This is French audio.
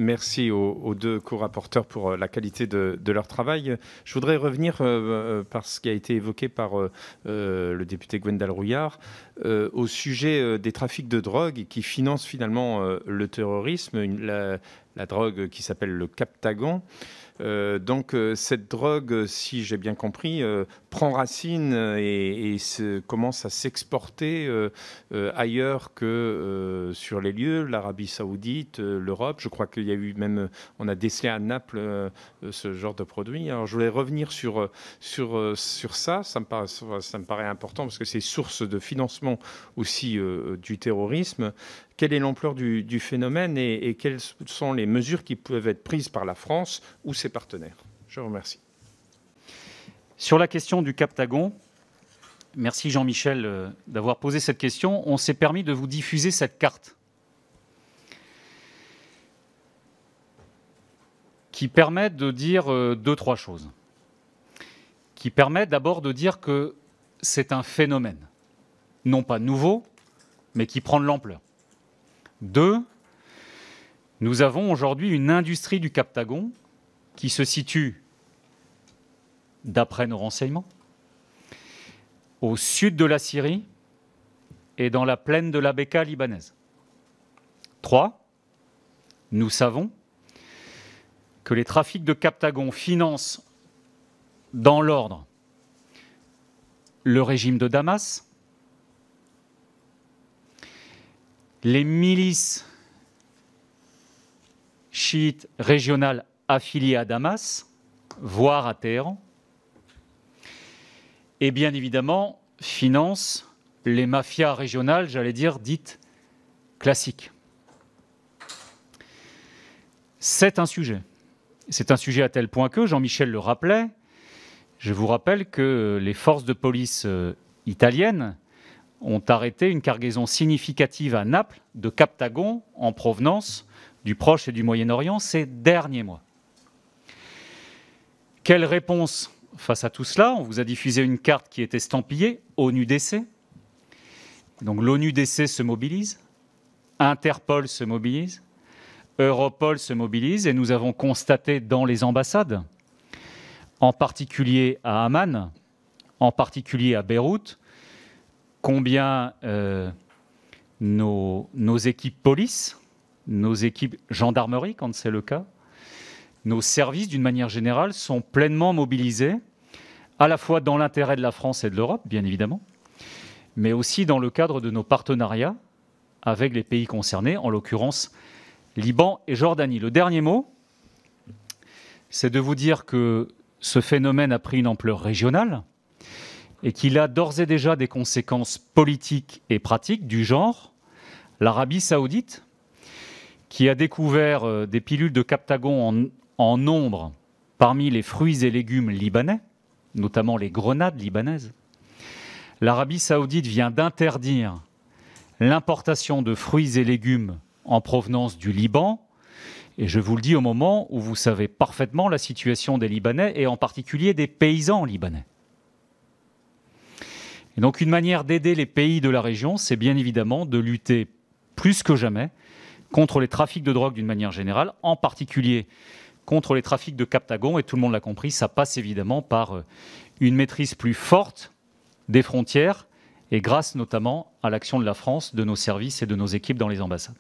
merci aux deux co-rapporteurs pour la qualité de leur travail. Je voudrais revenir par ce qui a été évoqué par le député Gwendal Rouillard au sujet des trafics de drogue qui financent finalement le terrorisme, la drogue qui s'appelle le Captagon. Donc cette drogue, si j'ai bien compris, prend racine et commence à s'exporter ailleurs que sur les lieux, l'Arabie Saoudite, l'Europe. Je crois qu'il y a eu même, on a décelé à Naples ce genre de produit. Alors je voulais revenir sur ça. Ça me paraît important parce que c'est source de financement aussi du terrorisme. Quelle est l'ampleur du phénomène et quelles sont les mesures qui peuvent être prises par la France ou ses partenaires? Je vous remercie. Sur la question du Captagon, merci Jean-Michel d'avoir posé cette question. On s'est permis de vous diffuser cette carte qui permet de dire deux, trois choses. Qui permet d'abord de dire que c'est un phénomène, non pas nouveau, mais qui prend de l'ampleur. Deux, nous avons aujourd'hui une industrie du Captagon qui se situe, d'après nos renseignements, au sud de la Syrie et dans la plaine de la Bekaa libanaise. Trois, nous savons que les trafics de Captagon financent dans l'ordre le régime de Damas, les milices chiites régionales affiliées à Damas, voire à Téhéran, et bien évidemment finance les mafias régionales, j'allais dire, dites classiques. C'est un sujet. C'est un sujet à tel point que, Jean-Michel le rappelait, je vous rappelle que les forces de police italiennes ont arrêté une cargaison significative à Naples de Captagon en provenance du Proche et du Moyen-Orient ces derniers mois. Quelle réponse face à tout cela? On vous a diffusé une carte qui est estampillée ONU-DC. Donc l'ONU-DC se mobilise, Interpol se mobilise, Europol se mobilise et nous avons constaté dans les ambassades, en particulier à Amman, en particulier à Beyrouth, combien nos équipes police, nos équipes gendarmerie, quand c'est le cas, nos services, d'une manière générale, sont pleinement mobilisés, à la fois dans l'intérêt de la France et de l'Europe, bien évidemment, mais aussi dans le cadre de nos partenariats avec les pays concernés, en l'occurrence Liban et Jordanie. Le dernier mot, c'est de vous dire que ce phénomène a pris une ampleur régionale, et qu'il a d'ores et déjà des conséquences politiques et pratiques du genre l'Arabie Saoudite, qui a découvert des pilules de Captagon en nombre parmi les fruits et légumes libanais, notamment les grenades libanaises. L'Arabie Saoudite vient d'interdire l'importation de fruits et légumes en provenance du Liban, et je vous le dis au moment où vous savez parfaitement la situation des Libanais, et en particulier des paysans libanais. Et donc une manière d'aider les pays de la région, c'est bien évidemment de lutter plus que jamais contre les trafics de drogue d'une manière générale, en particulier contre les trafics de Captagon. Et tout le monde l'a compris, ça passe évidemment par une maîtrise plus forte des frontières et grâce notamment à l'action de la France, de nos services et de nos équipes dans les ambassades.